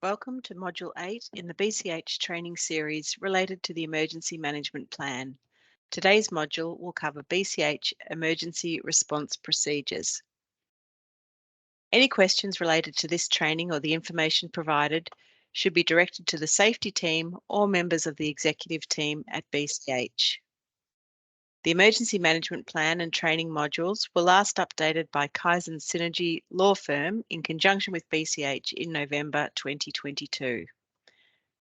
Welcome to Module 8 in the BCH training series related to the Emergency Management Plan. Today's module will cover BCH emergency response procedures. Any questions related to this training or the information provided should be directed to the safety team or members of the executive team at BCH. The Emergency Management Plan and training modules were last updated by Kaizen Synergy Law Firm in conjunction with BCH in November 2022.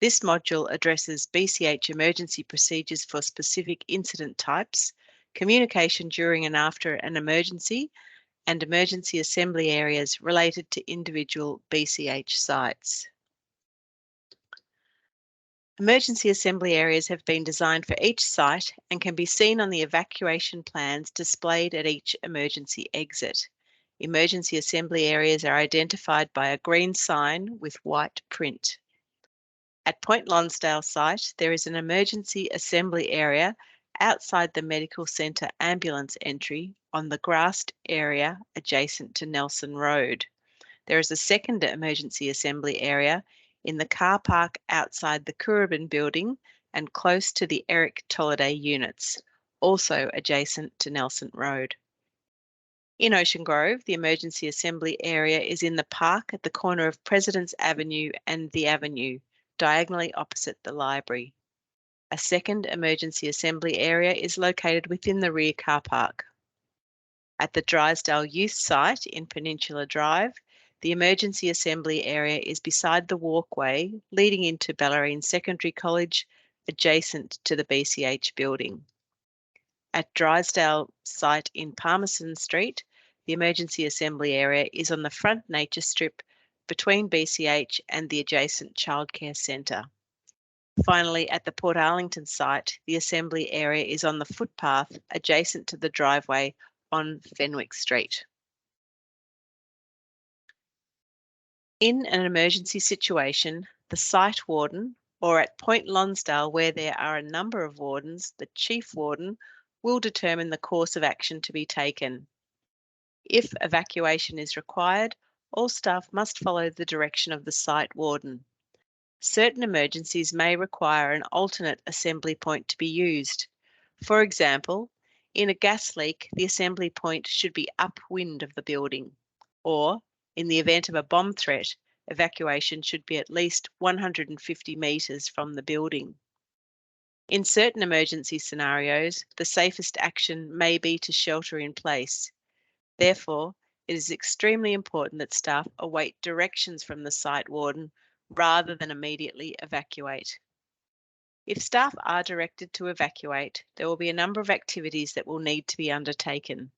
This module addresses BCH emergency procedures for specific incident types, communication during and after an emergency, and emergency assembly areas related to individual BCH sites. Emergency assembly areas have been designed for each site and can be seen on the evacuation plans displayed at each emergency exit. Emergency assembly areas are identified by a green sign with white print. At Point Lonsdale site, there is an emergency assembly area outside the medical centre ambulance entry on the grassed area adjacent to Nelson Road. There is a second emergency assembly area in the car park outside the Currabin building and close to the Eric Tolliday units, also adjacent to Nelson Road. In Ocean Grove, the emergency assembly area is in the park at the corner of President's Avenue and the Avenue, diagonally opposite the library. A second emergency assembly area is located within the rear car park. At the Drysdale Youth site in Peninsula Drive, the emergency assembly area is beside the walkway leading into Bellarine Secondary College, adjacent to the BCH building. At Drysdale site in Palmerston Street, the emergency assembly area is on the front nature strip between BCH and the adjacent childcare centre. Finally, at the Port Arlington site, the assembly area is on the footpath adjacent to the driveway on Fenwick Street. In an emergency situation, the site warden, or at Point Lonsdale where there are a number of wardens, the chief warden will determine the course of action to be taken. If evacuation is required, all staff must follow the direction of the site warden. Certain emergencies may require an alternate assembly point to be used. For example, in a gas leak, the assembly point should be upwind of the building, or in the event of a bomb threat, evacuation should be at least 150 metres from the building. In certain emergency scenarios, the safest action may be to shelter in place. Therefore, it is extremely important that staff await directions from the site warden rather than immediately evacuate. If staff are directed to evacuate, there will be a number of activities that will need to be undertaken.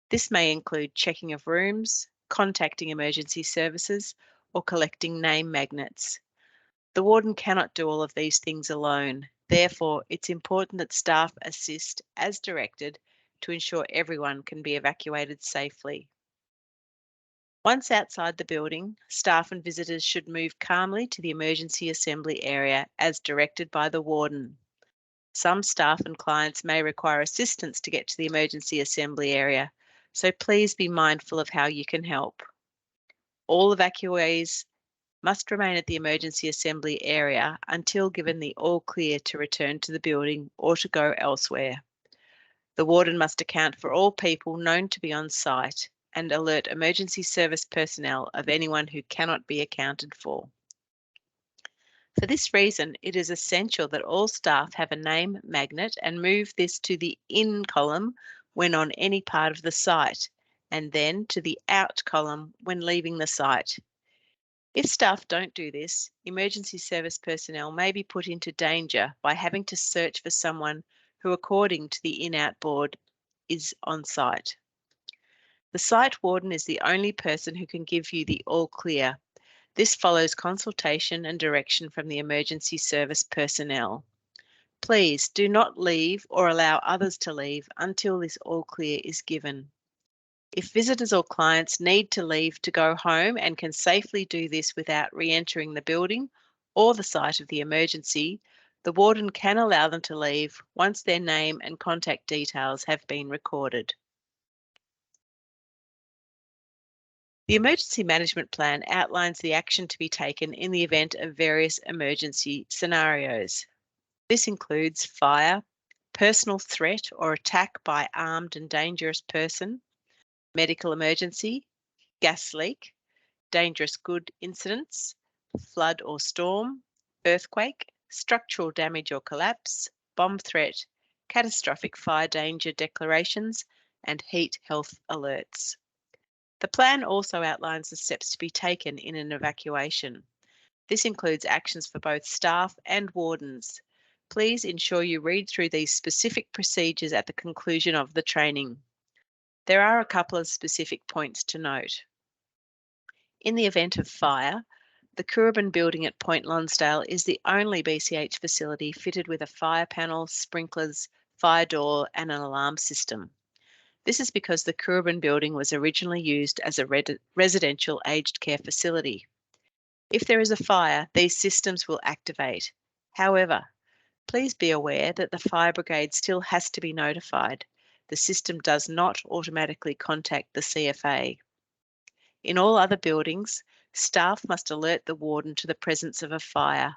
This may include checking of rooms, contacting emergency services, or collecting name magnets. The warden cannot do all of these things alone. Therefore, it's important that staff assist as directed to ensure everyone can be evacuated safely. Once outside the building, staff and visitors should move calmly to the emergency assembly area as directed by the warden. Some staff and clients may require assistance to get to the emergency assembly area, so please be mindful of how you can help. All evacuees must remain at the emergency assembly area until given the all clear to return to the building or to go elsewhere. The warden must account for all people known to be on site and alert emergency service personnel of anyone who cannot be accounted for. For this reason, it is essential that all staff have a name magnet and move this to the in column when on any part of the site, and then to the out column when leaving the site. If staff don't do this, emergency service personnel may be put into danger by having to search for someone who, according to the in-out board, is on site. The site warden is the only person who can give you the all clear. This follows consultation and direction from the emergency service personnel. Please do not leave or allow others to leave until this all clear is given. If visitors or clients need to leave to go home and can safely do this without re-entering the building or the site of the emergency, the warden can allow them to leave once their name and contact details have been recorded. The Emergency Management Plan outlines the action to be taken in the event of various emergency scenarios. This includes fire, personal threat or attack by armed and dangerous person, medical emergency, gas leak, dangerous good incidents, flood or storm, earthquake, structural damage or collapse, bomb threat, catastrophic fire danger declarations, and heat health alerts. The plan also outlines the steps to be taken in an evacuation. This includes actions for both staff and wardens. Please ensure you read through these specific procedures at the conclusion of the training. There are a couple of specific points to note. In the event of fire, the Currumbin building at Point Lonsdale is the only BCH facility fitted with a fire panel, sprinklers, fire door, and an alarm system. This is because the Currumbin building was originally used as a residential aged care facility. If there is a fire, these systems will activate. However, please be aware that the fire brigade still has to be notified. The system does not automatically contact the CFA. In all other buildings, staff must alert the warden to the presence of a fire.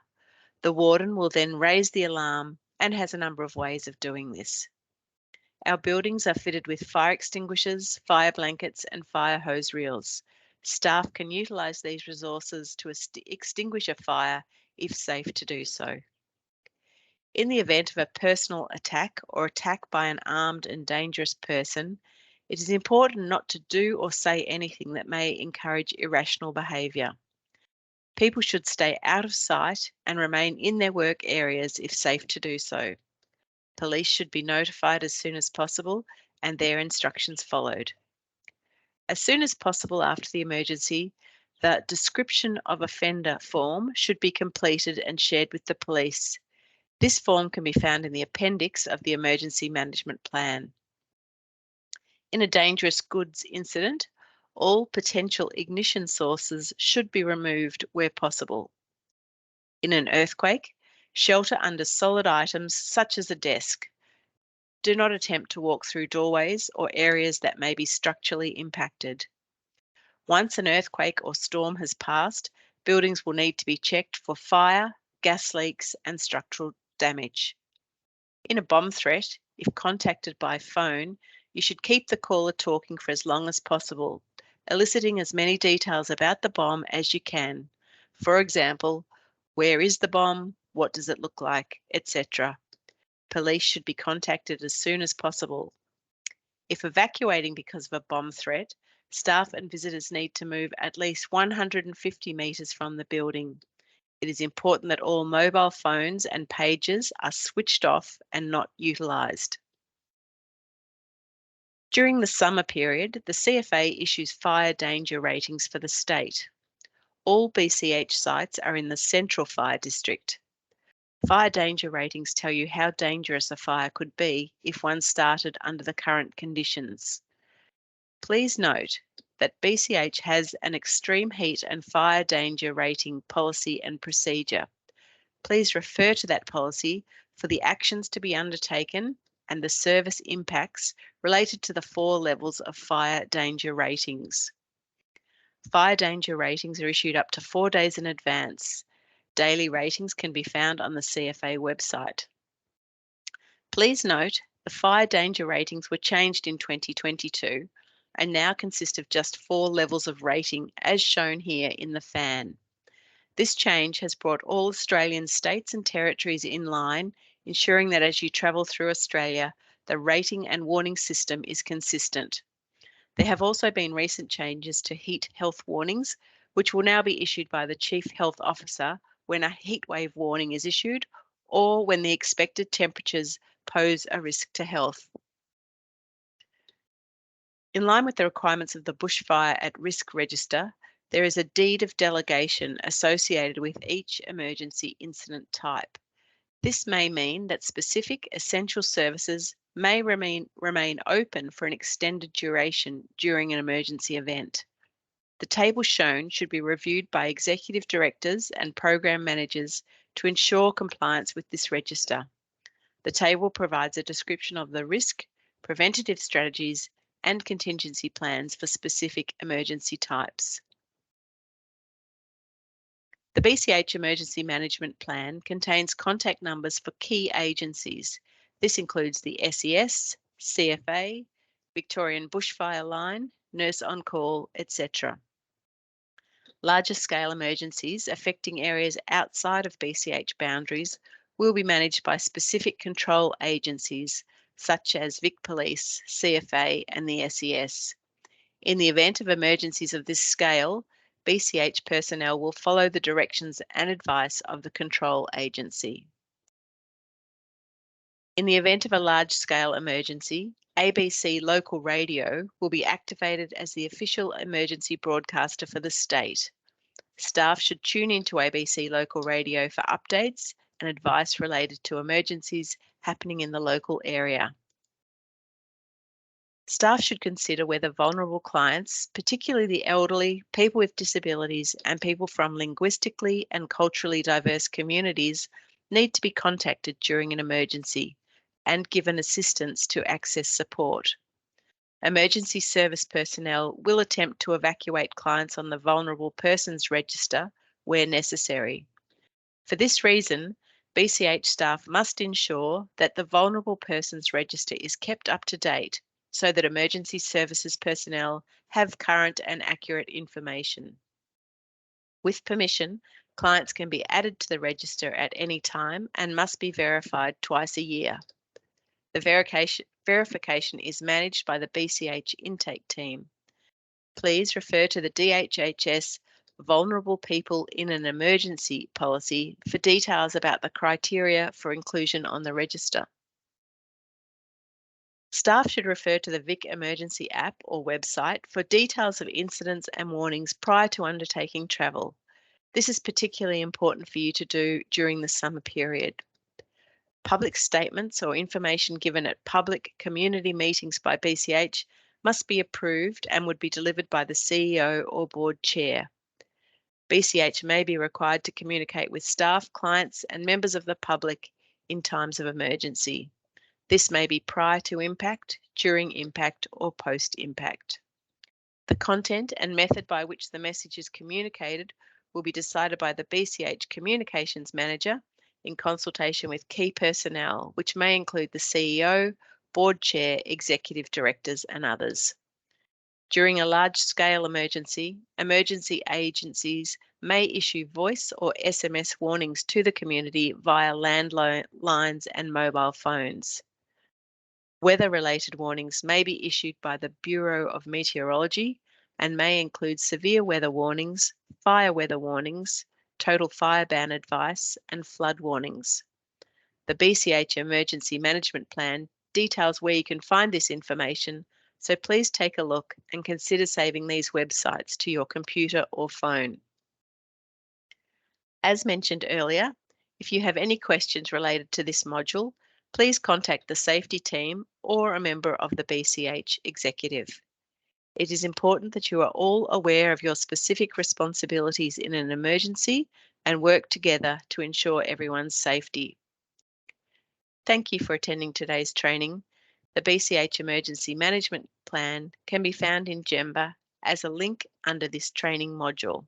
The warden will then raise the alarm and has a number of ways of doing this. Our buildings are fitted with fire extinguishers, fire blankets, and fire hose reels. Staff can utilise these resources to extinguish a fire if safe to do so. In the event of a personal attack or attack by an armed and dangerous person, it is important not to do or say anything that may encourage irrational behaviour. People should stay out of sight and remain in their work areas if safe to do so. Police should be notified as soon as possible and their instructions followed. As soon as possible after the emergency, the description of offender form should be completed and shared with the police. This form can be found in the appendix of the Emergency Management Plan. In a dangerous goods incident, all potential ignition sources should be removed where possible. In an earthquake, shelter under solid items such as a desk. Do not attempt to walk through doorways or areas that may be structurally impacted. Once an earthquake or storm has passed, buildings will need to be checked for fire, gas leaks, and structural damage. In a bomb threat, if contacted by phone, you should keep the caller talking for as long as possible, eliciting as many details about the bomb as you can. For example, where is the bomb? What does it look like? Etc. Police should be contacted as soon as possible. If evacuating because of a bomb threat, staff and visitors need to move at least 150 metres from the building. It is important that all mobile phones and pagers are switched off and not utilised. During the summer period, the CFA issues fire danger ratings for the state. All BCH sites are in the Central Fire District. Fire danger ratings tell you how dangerous a fire could be if one started under the current conditions. Please note that BCH has an extreme heat and fire danger rating policy and procedure. Please refer to that policy for the actions to be undertaken and the service impacts related to the 4 levels of fire danger ratings. Fire danger ratings are issued up to 4 days in advance. Daily ratings can be found on the CFA website. Please note, the fire danger ratings were changed in 2022 and now consist of just 4 levels of rating as shown here in the fan. This change has brought all Australian states and territories in line, ensuring that as you travel through Australia, the rating and warning system is consistent. There have also been recent changes to heat health warnings, which will now be issued by the Chief Health Officer when a heatwave warning is issued or when the expected temperatures pose a risk to health. In line with the requirements of the Bushfire at Risk Register, there is a deed of delegation associated with each emergency incident type. This may mean that specific essential services may remain open for an extended duration during an emergency event. The table shown should be reviewed by executive directors and program managers to ensure compliance with this register. The table provides a description of the risk, preventative strategies, and contingency plans for specific emergency types. The BCH Emergency Management Plan contains contact numbers for key agencies. This includes the SES, CFA, Victorian Bushfire Line, Nurse on Call, etc. Larger scale emergencies affecting areas outside of BCH boundaries will be managed by specific control agencies such as Vic Police, CFA and the SES. In the event of emergencies of this scale, BCH personnel will follow the directions and advice of the control agency. In the event of a large-scale emergency, ABC Local Radio will be activated as the official emergency broadcaster for the state. Staff should tune into ABC Local Radio for updates and advice related to emergencies happening in the local area. Staff should consider whether vulnerable clients, particularly the elderly, people with disabilities, and people from linguistically and culturally diverse communities, need to be contacted during an emergency and given assistance to access support. Emergency service personnel will attempt to evacuate clients on the Vulnerable Persons Register where necessary. For this reason, BCH staff must ensure that the Vulnerable Persons Register is kept up to date so that emergency services personnel have current and accurate information. With permission, clients can be added to the register at any time and must be verified twice a year. The verification is managed by the BCH intake team. Please refer to the DHHS Vulnerable People in an Emergency policy for details about the criteria for inclusion on the register. Staff should refer to the Vic Emergency app or website for details of incidents and warnings prior to undertaking travel. This is particularly important for you to do during the summer period. Public statements or information given at public community meetings by BCH must be approved and would be delivered by the CEO or board chair. BCH may be required to communicate with staff, clients, and members of the public in times of emergency. This may be prior to impact, during impact, or post-impact. The content and method by which the message is communicated will be decided by the BCH Communications Manager in consultation with key personnel, which may include the CEO, board chair, executive directors, and others. During a large-scale emergency, emergency agencies may issue voice or SMS warnings to the community via landlines and mobile phones. Weather-related warnings may be issued by the Bureau of Meteorology and may include severe weather warnings, fire weather warnings, total fire ban advice, and flood warnings. The BCH Emergency Management Plan details where you can find this information, so please take a look and consider saving these websites to your computer or phone. As mentioned earlier, if you have any questions related to this module, please contact the safety team or a member of the BCH executive. It is important that you are all aware of your specific responsibilities in an emergency and work together to ensure everyone's safety. Thank you for attending today's training. The BCH Emergency Management Plan can be found in Gemba as a link under this training module.